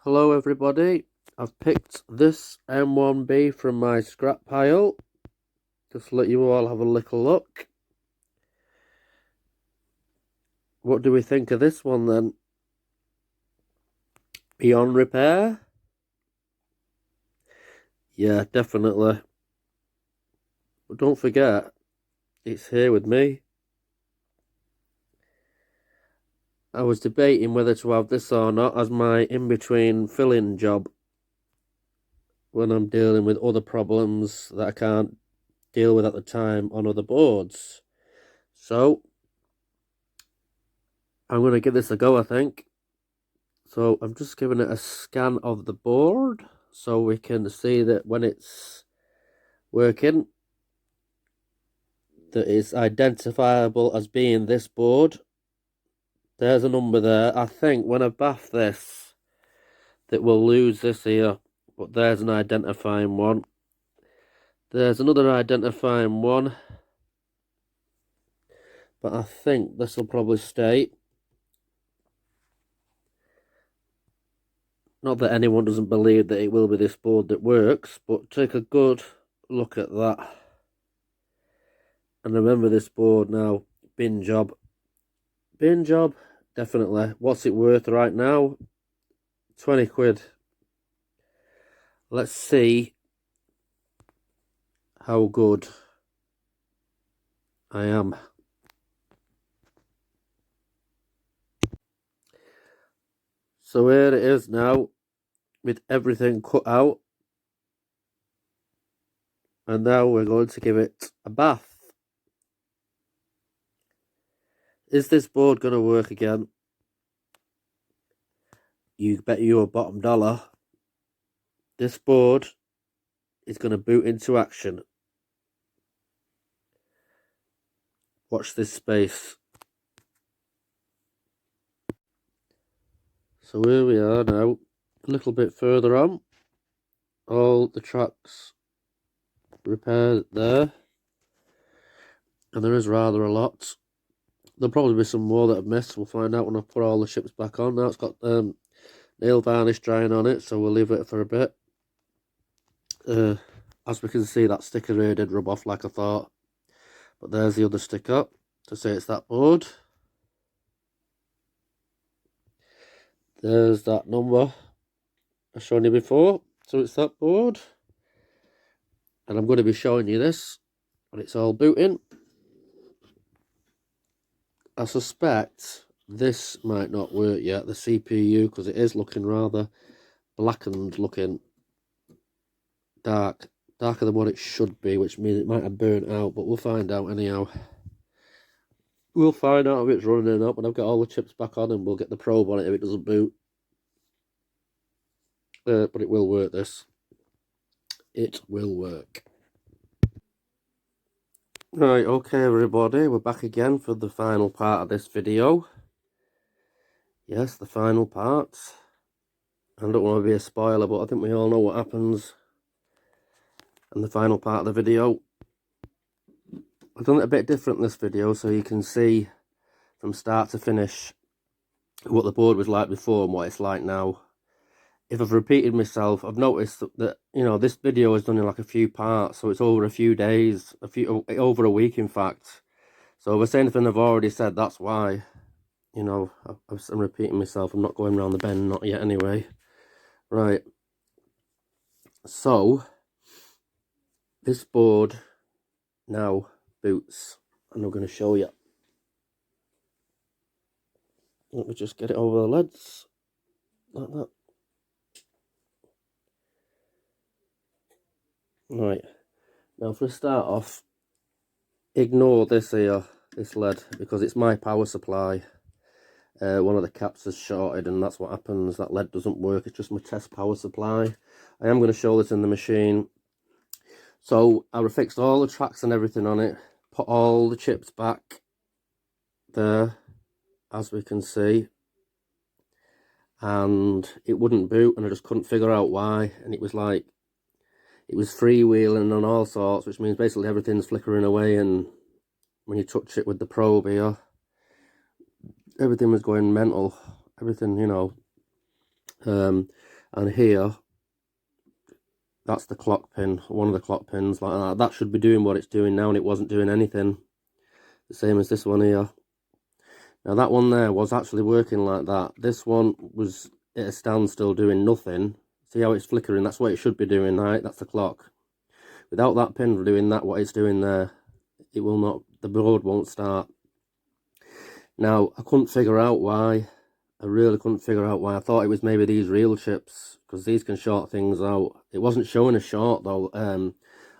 Hello everybody, I've picked this m1b from my scrap pile, just to let you all have a little look. What do we think of this one then? Beyond repair? Yeah, definitely. But don't forget, it's here with me. I was debating whether to have this or not as my in-between filling job when I'm dealing with other problems that I can't deal with at the time on other boards. So, I'm going to give this a go, I think. So I'm just giving it a scan of the board so we can see that when it's working, that it's identifiable as being this board. There's a number there. I think when I bath this, that we'll lose this here, but there's an identifying one. There's another identifying one, but I think this will probably stay. Not that anyone doesn't believe that it will be this board that works, but take a good look at that. And remember this board now, bin job. Bin job, definitely. What's it worth right now? 20 quid. Let's see how good I am. So here it is now, with everything cut out. And now we're going to give it a bath. Is this board going to work again? You bet you a bottom dollar. This board is going to boot into action. Watch this space. So here we are now, a little bit further on. All the tracks repaired there. And there is rather a lot. There'll probably be some more that I've missed. We'll find out when I put all the chips back on. Now it's got nail varnish drying on it, so we'll leave it for a bit. As we can see, that sticker here did rub off like I thought. But there's the other sticker to say it's that board. There's that number I've shown you before. So it's that board. And I'm going to be showing you this when it's all booting. I suspect this might not work yet, the CPU, because it is looking rather blackened looking. Darker than what it should be, which means it might have burnt out, but we'll find out anyhow. We'll find out if it's running up, and I've got all the chips back on, and we'll get the probe on it if it doesn't boot. But it will work, this. It will work. Right, okay everybody, we're back again for the final part of this video. Yes, the final part. I don't want to be a spoiler, but I think we all know what happens in the final part of the video. I've done it a bit different in this video, so you can see from start to finish what the board was like before and what it's like now. If I've repeated myself, I've noticed that, you know, this video is done in like a few parts, so it's over a few days, over a week in fact. So if I say anything I've already said, that's why. You know, I'm repeating myself. I'm not going around the bend, not yet anyway. Right. So, this board now boots, and I'm going to show you. Let me just get it over the leads, like that. Right, now for a start off, ignore this here, this lead, because it's my power supply. One of the caps is shorted and that's what happens. That lead doesn't work, it's just my test power supply. I am going to show this in the machine. So I fixed all the tracks and everything on it, put all the chips back there, as we can see, and it wouldn't boot, and I just couldn't figure out why. And it was like, it was freewheeling and all sorts, which means basically everything's flickering away, and when you touch it with the probe here, everything was going mental. Everything, you know, And here, that's the clock pin, one of the clock pins like that. That should be doing what it's doing now, and it wasn't doing anything. The same as this one here. Now that one there was actually working like that. This one was at a standstill doing nothing. See how it's flickering? That's what it should be doing, right? That's the clock. Without that pin doing that, what it's doing there, it will not, the board won't start. Now, I couldn't figure out why. I really couldn't figure out why. I thought it was maybe these reel chips, because these can short things out. It wasn't showing a short though,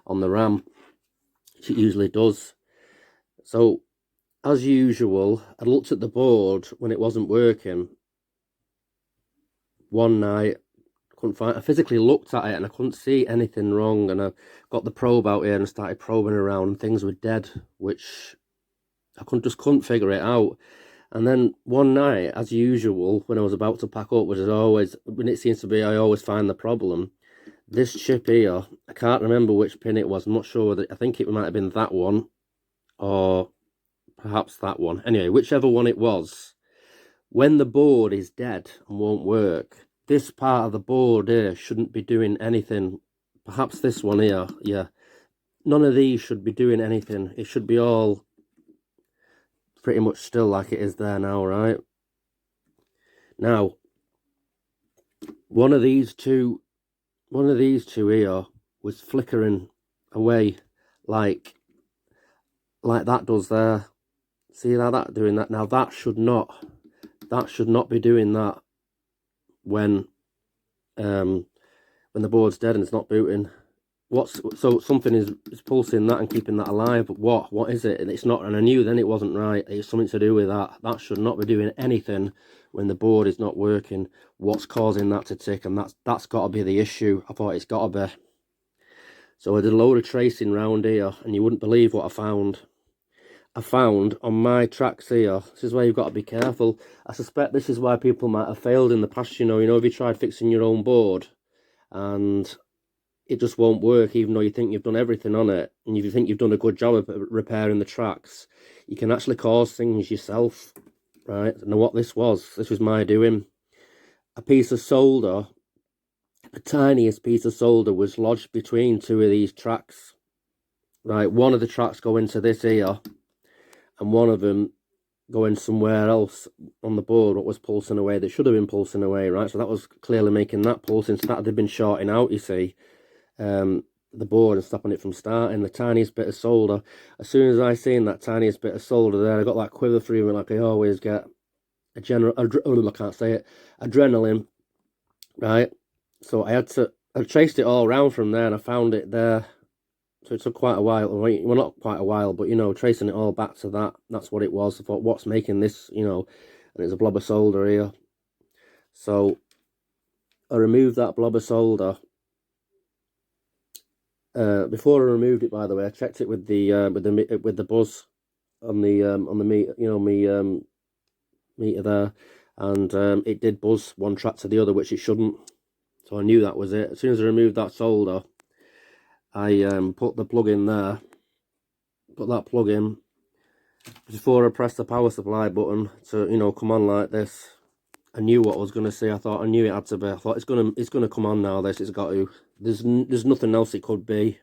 on the RAM, which it usually does. So, as usual, I looked at the board when it wasn't working. One night, I physically looked at it and I couldn't see anything wrong, and I got the probe out here and started probing around, and things were dead, which I just couldn't figure it out. And then one night, as usual, when I was about to pack up, which is always, when it seems to be, I always find the problem. This chip here, I can't remember which pin it was. I'm not sure I think it might have been that one, or perhaps that one. Anyway, whichever one it was, when the board is dead and won't work, this part of the board here shouldn't be doing anything. Perhaps this one here, yeah. None of these should be doing anything. It should be all pretty much still like it is there now, right? Now, one of these two here was flickering away like that does there. See how that doing that? Now that should not be doing that when the board's dead and it's not booting. So something is pulsing that and keeping that alive, but what is it? It's not, and I knew then it wasn't right. It's something to do with that should not be doing anything when the board is not working. What's causing that to tick? And that's got to be the issue. I thought it's got to be. So I did a load of tracing round here, and you wouldn't believe what I found. I found on my tracks here, this is where you've got to be careful. I suspect this is why people might have failed in the past, you know, if you tried fixing your own board and it just won't work, even though you think you've done everything on it, and you think you've done a good job of repairing the tracks, you can actually cause things yourself, right? And what this was my doing. A piece of solder, the tiniest piece of solder, was lodged between two of these tracks, right? One of the tracks go into this here, and one of them going somewhere else on the board, what was pulsing away, that should have been pulsing away, right? So that was clearly making that pulsing, so that had been shorting out, you see, the board and stopping it from starting. The tiniest bit of solder, as soon as I seen that tiniest bit of solder there, I got that quiver through me like I always get. I can't say it, adrenaline, right? So I traced it all around from there, and I found it there. So it took quite a while, well, not quite a while, but, you know, tracing it all back to that, that's what it was. I thought, what's making this, you know, and it's a blob of solder here. So I removed that blob of solder. Before I removed it, by the way, I checked it with the buzz on the meter, you know, meter there, and it did buzz one track to the other, which it shouldn't. So I knew that was it. As soon as I removed that solder, I put the plug in there, put that plug in before I pressed the power supply button to, you know, come on like this. I knew what I was going to see. I knew it had to be. I thought it's gonna come on now. It's got to. There's nothing else it could be.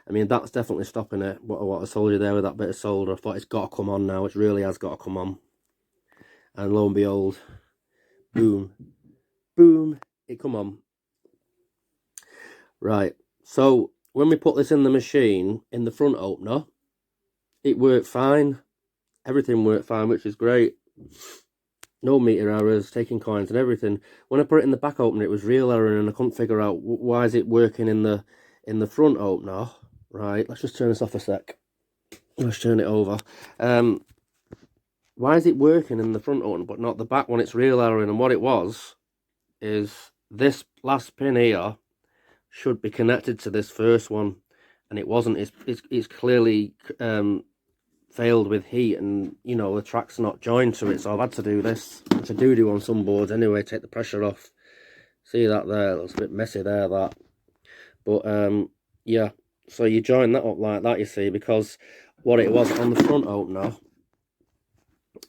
I mean, that's definitely stopping it. What I told you there with that bit of solder, I thought it's got to come on now. It really has got to come on. And lo and behold, boom, boom, it come on. Right. So when we put this in the machine, in the front opener, it worked fine. Everything worked fine, which is great. No meter errors, taking coins and everything. When I put it in the back opener, it was real error, and I couldn't figure out why is it working in the front opener. Right, let's just turn this off a sec. Let's turn it over. Why is it working in the front opener but not the back when it's real error? And what it was is this last pin here should be connected to this first one, and it wasn't. It's clearly failed with heat, and, you know, the track's not joined to it, so I've had to do this, which I do on some boards anyway, take the pressure off. See that there? It looks a bit messy there, that. But yeah, so you join that up like that, you see, because what it was on the front opener,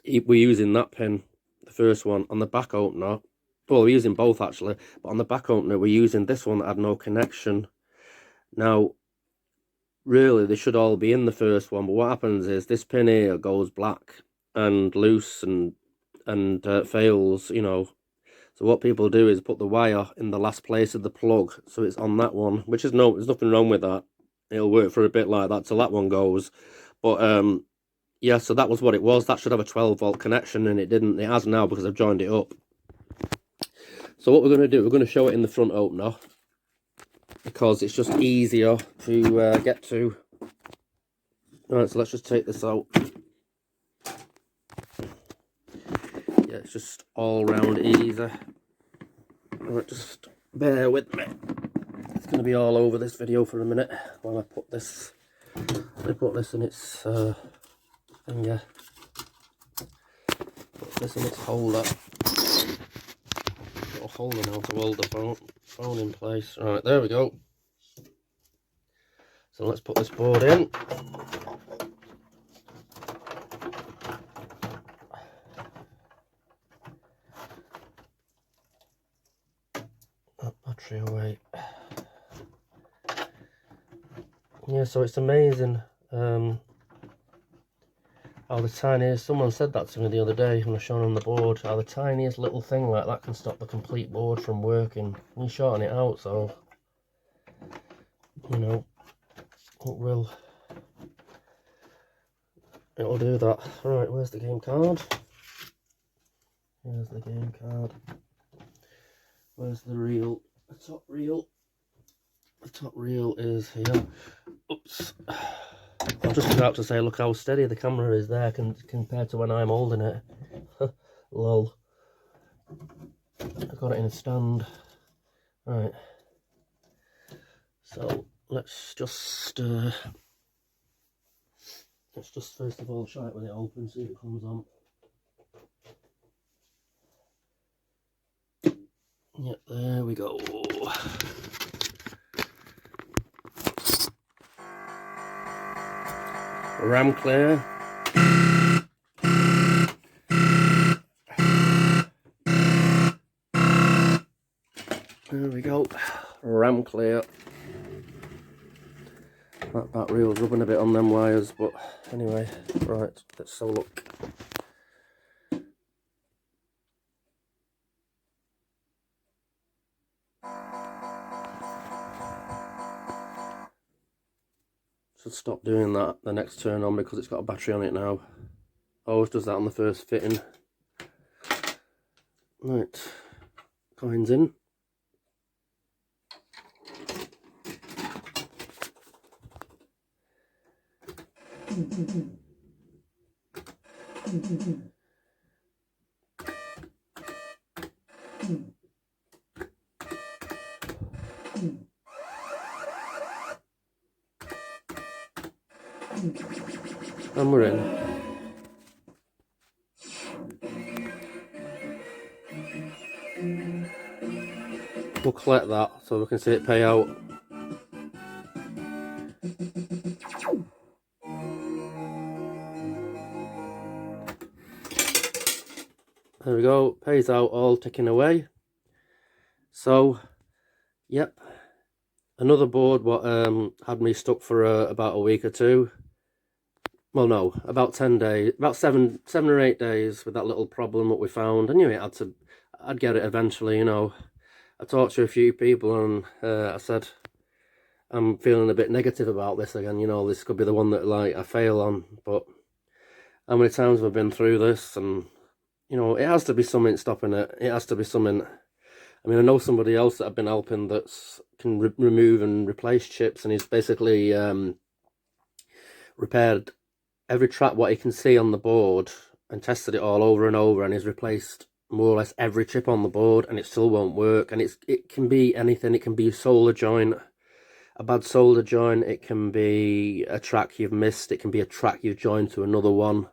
we're using that pin, the first one. On the back opener, Well, we're using both actually, but on the back opener we're using this one that had no connection. Now, really, they should all be in the first one, but what happens is this pin here goes black and loose and fails, you know. So what people do is put the wire in the last place of the plug, so it's on that one, which is there's nothing wrong with that. It'll work for a bit like that till that one goes. But yeah, so that was what it was. That should have a 12-volt connection, and it didn't. It has now because I've joined it up. So what we're going to do, we're going to show it in the front opener, because it's just easier to get to. Alright, so let's just take this out. Yeah, it's just all round easy. Alright, just bear with me. It's going to be all over this video for a minute while I put this in its thing, yeah. Put this in its holder. Got a holder now to hold the phone in place. Right, there we go. So let's put this board in. That battery away. Yeah, so it's amazing how the tiniest, someone said that to me the other day when I showed on the board, how the tiniest little thing like that can stop the complete board from working. You shorten it out, so, you know, it'll do that. Right, where's the game card? Here's the game card. Where's the reel? The top reel. The top reel is here. Oops. I was just about to say, look how steady the camera is there compared to when I'm holding it. Lol. I got it in a stand. Right. So let's just first of all try it with it open, see if it comes on. Yep, there we go. RAM clear. There we go. RAM clear. That reel's rubbing a bit on them wires, but anyway, right, let's have a look. Should stop doing that the next turn on because it's got a battery on it now. Always does that on the first fitting. Right, coins in. And we're in. We'll collect that so we can see it pay out. There we go, pays out all ticking away. So, yep, another board what had me stuck for about a week or two. Well, no, about 10 days, about seven or 8 days with that little problem that we found. I knew I'd get it eventually, you know. I talked to a few people and I said, I'm feeling a bit negative about this again, you know, this could be the one that like I fail on, but how many times have I been through this? And, you know, it has to be something stopping it. It has to be something. I mean, I know somebody else that I've been helping that's can remove and replace chips, and he's basically repaired every track what he can see on the board and tested it all over and over, and he's replaced more or less every chip on the board, and it still won't work. And it can be anything. It can be a solder joint, a bad solder joint. It can be a track you've missed. It can be a track you've joined to another one.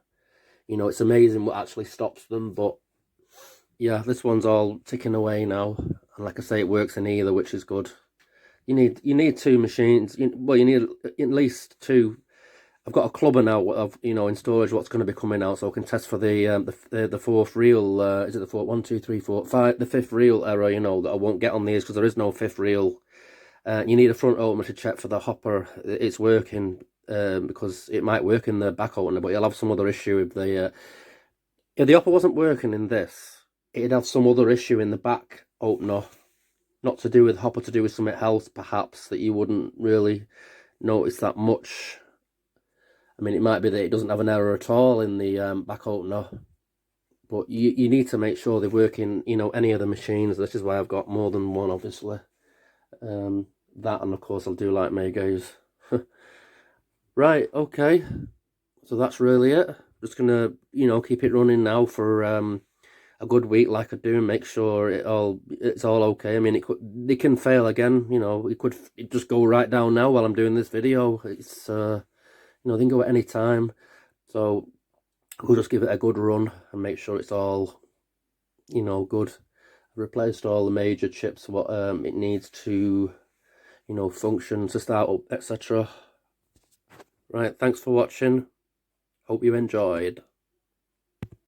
You know, it's amazing what actually stops them. But yeah, this one's all ticking away now, and like I say, it works in either, which is good. You need two machines. Well, you need at least two I've got a clubber now of, you know, in storage what's going to be coming out, so I can test for the fourth reel. Is it the fourth? 1, 2, 3, 4, 5. The fifth reel error, you know, that I won't get on these because there is no fifth reel. You need a front opener to check for the hopper it's working, because it might work in the back opener, but you'll have some other issue with the if the hopper wasn't working in this, it'd have some other issue in the back opener, not to do with hopper, to do with something else perhaps that you wouldn't really notice that much. I mean, it might be that it doesn't have an error at all in the back opener, but you need to make sure they work in, you know, any of the machines. This is why I've got more than one, obviously. That, and of course I'll do like Maygays. Right, okay, so that's really it. Just gonna, you know, keep it running now for a good week like I do, and make sure it's all okay. I mean, it can fail again, you know. It just go right down now while I'm doing this video. It's you know, they can go at any time, so we'll just give it a good run and make sure it's all, you know, good. I've replaced all the major chips, what it needs to, you know, function, to start up, etc. Right, thanks for watching. Hope you enjoyed.